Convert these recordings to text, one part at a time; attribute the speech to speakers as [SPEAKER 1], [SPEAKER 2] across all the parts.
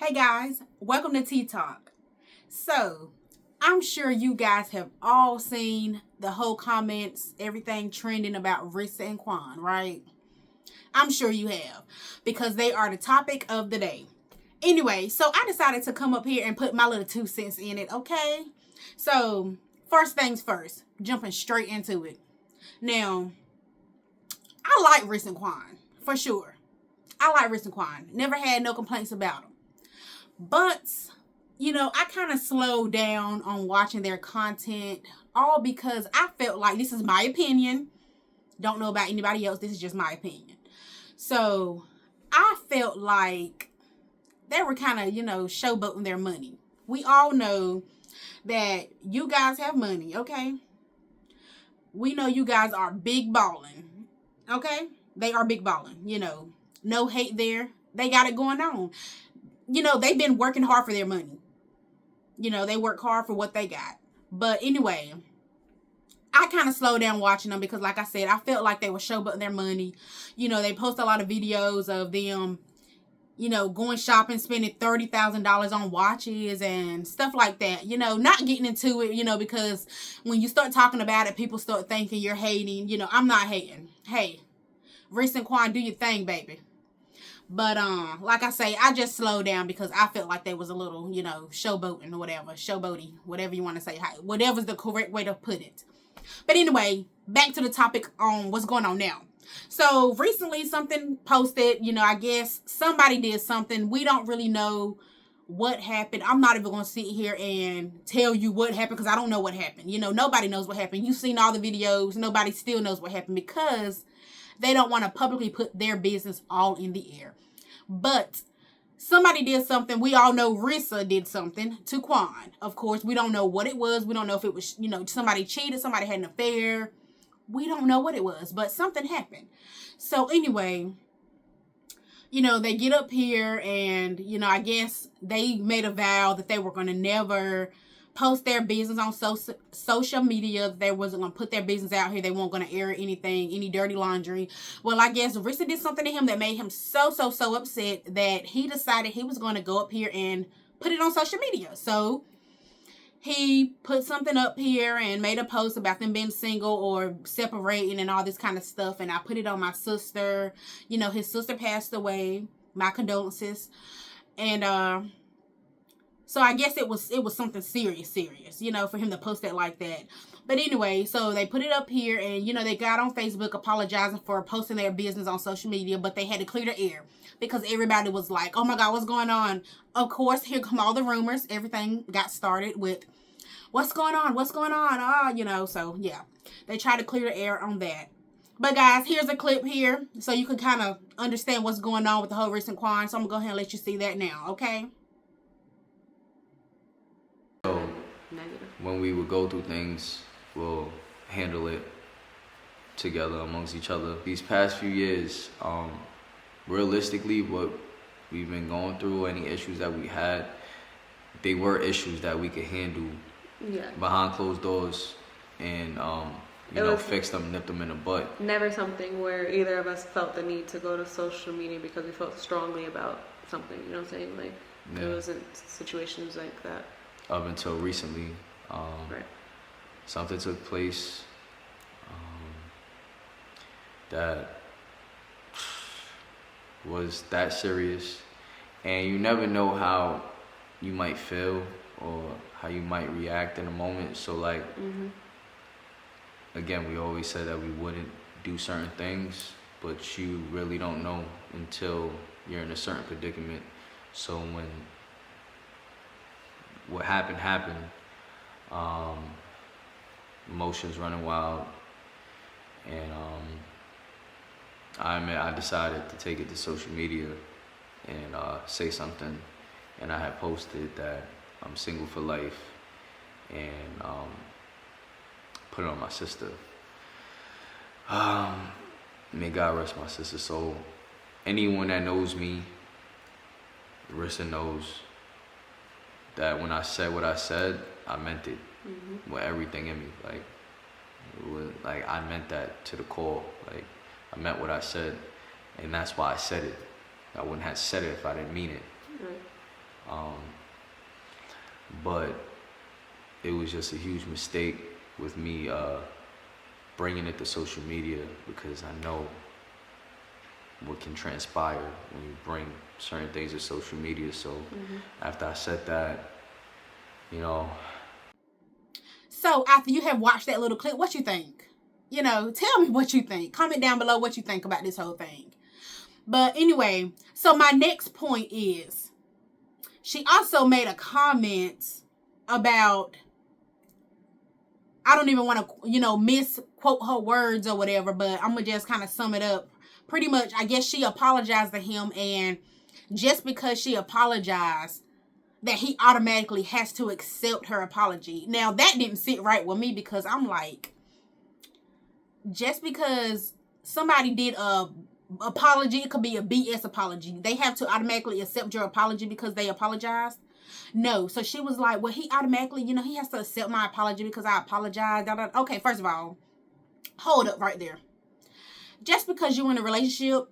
[SPEAKER 1] Hey guys, welcome to Tea Talk. So, I'm sure you guys have all seen the whole comments, everything trending about Riss&Quan, right? I'm sure you have, because they are the topic of the day. Anyway, so I decided to come up here and put my little 2 cents in it, okay? So, first things first, jumping straight into it. Now, I like Riss&Quan, for sure. I like Riss&Quan. Never had no complaints about him. But, I kind of slowed down on watching their content, all because I felt like, this is my opinion. Don't know about anybody else. This is just my opinion. So, I felt like they were kind of, showboating their money. We all know that you guys have money, okay? We know you guys are big balling, okay? They are big balling, No hate there. They got it going on. They've been working hard for their money. They work hard for what they got. But anyway, I kind of slowed down watching them because, like I said, I felt like they were showboating their money. They post a lot of videos of them, going shopping, spending $30,000 on watches and stuff like that. Not getting into it, because when you start talking about it, people start thinking you're hating. I'm not hating. Hey, Riss&Quan, do your thing, baby. But like I say, I just slowed down because I felt like they was a little, showboating or whatever, showboaty, whatever you want to say, whatever's the correct way to put it. But anyway, back to the topic on what's going on now. So recently something posted, I guess somebody did something. We don't really know what happened. I'm not even going to sit here and tell you what happened because I don't know what happened. Nobody knows what happened. You've seen all the videos. Nobody still knows what happened because they don't want to publicly put their business all in the air. But somebody did something. We all know Rissa did something to Quan. Of course, we don't know what it was. We don't know if it was, somebody cheated, somebody had an affair. We don't know what it was, but something happened. So anyway, they get up here and, I guess they made a vow that they were going to never post their business on social media. They wasn't going to put their business out here. They weren't going to air anything, any dirty laundry. Well, I guess Rissa did something to him that made him so upset that he decided he was going to go up here and put it on social media. So he put something up here and made a post about them being single or separating and all this kind of stuff. And I put it on my sister. His sister passed away. My condolences. And so I guess it was something serious, for him to post it like that. But anyway, so they put it up here and, they got on Facebook apologizing for posting their business on social media, but they had to clear the air because everybody was like, oh my God, what's going on? Of course, here come all the rumors. Everything got started with, what's going on? What's going on? So yeah, they tried to clear the air on that. But guys, here's a clip here so you can kind of understand what's going on with the whole Riss&Quan. So I'm going to go ahead and let you see that now, okay?
[SPEAKER 2] So when we would go through things, we'll handle it together amongst each other. These past few years, realistically, what we've been going through, any issues that we had, they were issues that we could handle behind closed doors and fix them, nip them in the butt.
[SPEAKER 3] Never something where either of us felt the need to go to social media because we felt strongly about something, you know what I'm saying? Like, It wasn't situations like that.
[SPEAKER 2] Up until recently,
[SPEAKER 3] right.
[SPEAKER 2] Something took place that was that serious, and you never know how you might feel or how you might react in a moment. So like, again, we always said that we wouldn't do certain things, but you really don't know until you're in a certain predicament. So when what happened, emotions running wild, and I decided to take it to social media and say something, and I had posted that I'm single for life, and put it on my sister. May God rest my sister's soul. Anyone that knows me, Rissa knows that when I said what I said, I meant it with everything in me. Like I meant that to the core. Like I meant what I said, and that's why I said it. I wouldn't have said it if I didn't mean it.
[SPEAKER 3] Right.
[SPEAKER 2] But it was just a huge mistake with me bringing it to social media, because I know what can transpire when you bring certain things to social media. So after I said that, you know.
[SPEAKER 1] So after you have watched that little clip, what you think? You know, tell me what you think. Comment down below what you think about this whole thing. But anyway, so my next point is, she also made a comment about, I don't even want to, you know, misquote her words or whatever, but I'm going to just kind of sum it up. Pretty much, I guess she apologized to him, and just because she apologized, that he automatically has to accept her apology. Now, that didn't sit right with me, because I'm like, just because somebody did a apology, it could be a BS apology, they have to automatically accept your apology because they apologized? No. So she was like, well, he automatically, you know, he has to accept my apology because I apologized. Okay, first of all, hold up right there. Just because you're in a relationship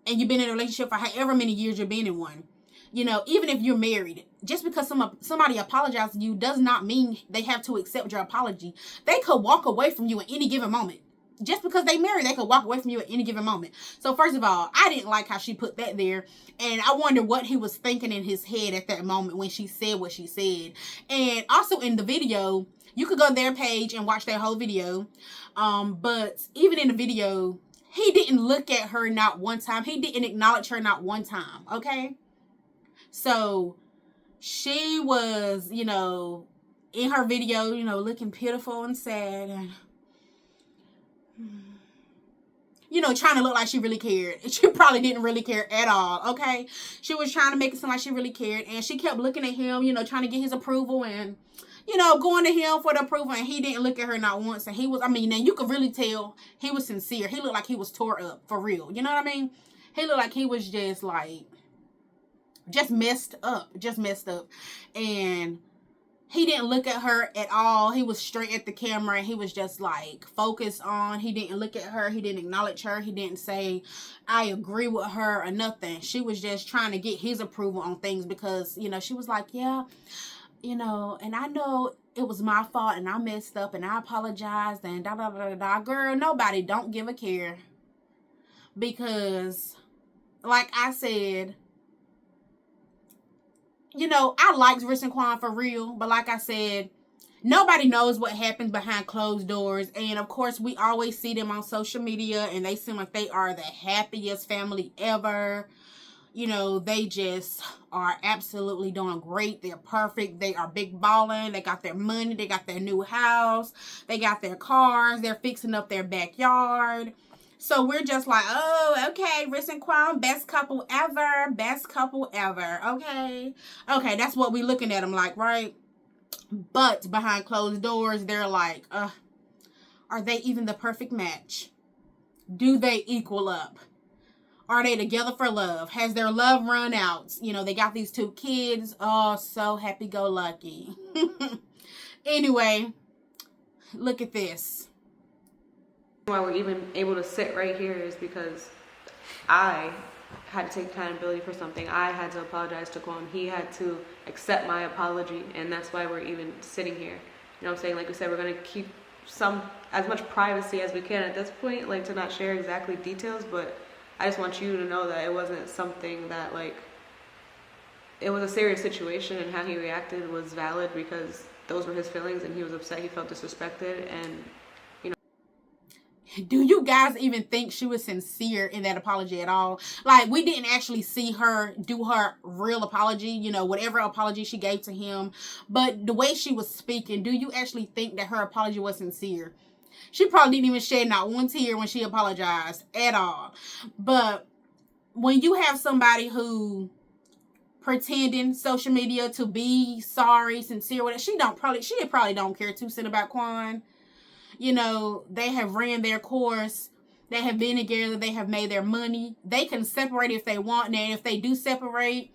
[SPEAKER 1] and you've been in a relationship for however many years you've been in one, you know, even if you're married, just because somebody apologizes to you does not mean they have to accept your apology. They could walk away from you at any given moment. Just because they married, they could walk away from you at any given moment. So first of all, I didn't like how she put that there. And I wonder what he was thinking in his head at that moment when she said what she said. And also in the video, you could go to their page and watch that whole video. But even in the video, he didn't look at her not one time. He didn't acknowledge her not one time. Okay? So she was, you know, in her video, you know, looking pitiful and sad, and you know, trying to look like she really cared. She probably didn't really care at all, okay? She was trying to make it seem like she really cared, and she kept looking at him, you know, trying to get his approval, and, you know, going to him for the approval, and he didn't look at her not once, and he was, I mean, and you could really tell he was sincere. He looked like he was tore up, for real, you know what I mean? He looked like he was just, like, just messed up, and he didn't look at her at all. He was straight at the camera, and he was just like focused on. He didn't look at her. He didn't acknowledge her. He didn't say, I agree with her or nothing. She was just trying to get his approval on things because, you know, she was like, yeah, you know, and I know it was my fault and I messed up and I apologized and da da da da. Girl, nobody don't give a care, because like I said, you know, I liked Riss&Quan for real, but like I said, nobody knows what happens behind closed doors. And of course, we always see them on social media, and they seem like they are the happiest family ever. You know, they just are absolutely doing great. They're perfect. They are big balling. They got their money. They got their new house. They got their cars. They're fixing up their backyard. So we're just like, oh, okay, Riss&Quan, best couple ever, okay? Okay, that's what we looking at them like, right? But behind closed doors, they're like, are they even the perfect match? Do they equal up? Are they together for love? Has their love run out? You know, they got these 2 kids. Oh, so happy-go-lucky. Anyway, look at this.
[SPEAKER 3] Why we're even able to sit right here is because I had to take accountability for something. I had to apologize to Quan. He had to accept my apology, and that's why we're even sitting here. You know what I'm saying? Like we said, we're going to keep as much privacy as we can at this point, like to not share exactly details, but I just want you to know that it wasn't something that, like, it was a serious situation, and how he reacted was valid because those were his feelings, and he was upset, he felt disrespected, and
[SPEAKER 1] do you guys even think she was sincere in that apology at all? Like, we didn't actually see her do her real apology, you know, whatever apology she gave to him. But the way she was speaking, do you actually think that her apology was sincere? She probably didn't even shed not one tear when she apologized at all. But when you have somebody who pretending social media to be sorry, sincere, whatever, she probably don't care 2 cents about Quan. You know, they have ran their course. They have been together. They have made their money. They can separate if they want. And if they do separate,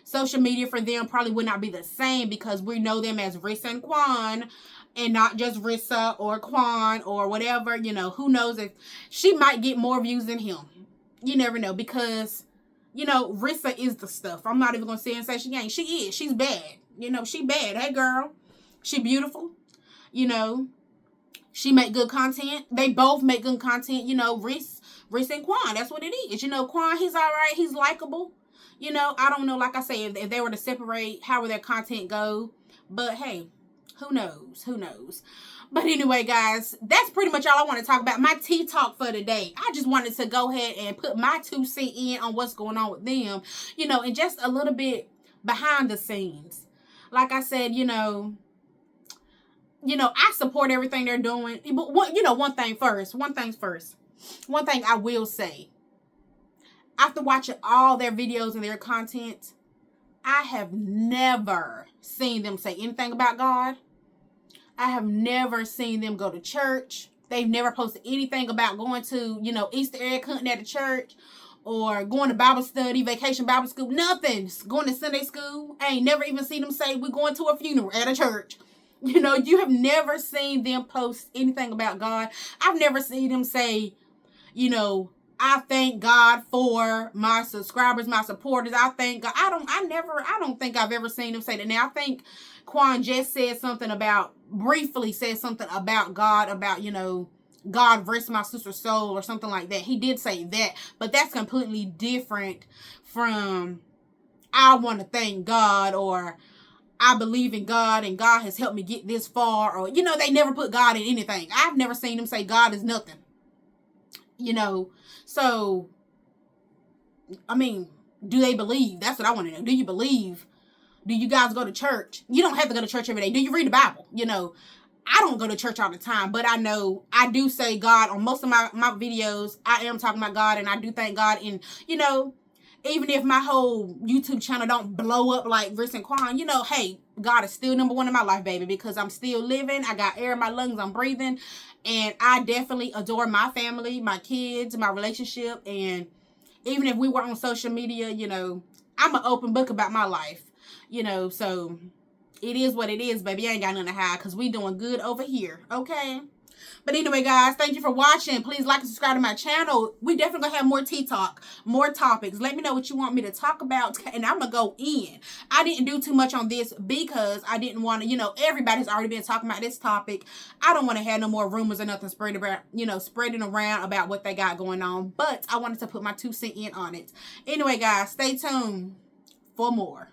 [SPEAKER 1] social media for them probably would not be the same, because we know them as Riss&Quan and not just Rissa or Quan or whatever. You know, who knows if she might get more views than him. You never know, because, You know, Rissa is the stuff. I'm not even going to sit and say she ain't. She is. She's bad. You know, she bad. Hey, girl. She beautiful. You know, she make good content. They both make good content. You know, Riss and Quan. That's what it is. You know, Quan, he's all right. He's likable. You know, I don't know, like I say, if they were to separate, how would their content go? But, hey, who knows? Who knows? But anyway, guys, that's pretty much all I want to talk about. My tea talk for today. I just wanted to go ahead and put my 2 cents in on what's going on with them, you know, and just a little bit behind the scenes. Like I said, you know, I support everything they're doing. But one thing first. One thing I will say. After watching all their videos and their content, I have never seen them say anything about God. I have never seen them go to church. They've never posted anything about going to, Easter egg hunting at the church or going to Bible study, vacation Bible school. Nothing. Going to Sunday school. I ain't never even seen them say we're going to a funeral at a church. You have never seen them post anything about God. I've never seen them say, I thank God for my subscribers, my supporters. I thank God. I don't think I've ever seen them say that. Now, I think Quan just briefly said something about God, about, God rest my sister's soul or something like that. He did say that, but that's completely different from I want to thank God or I believe in God and God has helped me get this far, or, they never put God in anything. I've never seen them say God is nothing. So, I mean, do they believe? That's what I want to know. Do you believe? Do you guys go to church? You don't have to go to church every day. Do you read the Bible? I don't go to church all the time, but I know I do say God on most of my videos. I am talking about God, and I do thank God. And, even if my whole YouTube channel don't blow up like Riss&Quan, hey, God is still number one in my life, baby, because I'm still living. I got air in my lungs. I'm breathing. And I definitely adore my family, my kids, my relationship. And even if we were on social media, I'm an open book about my life, so it is what it is, baby. I ain't got nothing to hide because we doing good over here, okay? But anyway, guys, thank you for watching. Please like and subscribe to my channel. We definitely going to have more tea talk, more topics. Let me know what you want me to talk about, and I'm going to go in. I didn't do too much on this because I didn't want to, everybody's already been talking about this topic. I don't want to have no more rumors or nothing spreading around about what they got going on. But I wanted to put my 2 cents in on it. Anyway, guys, stay tuned for more.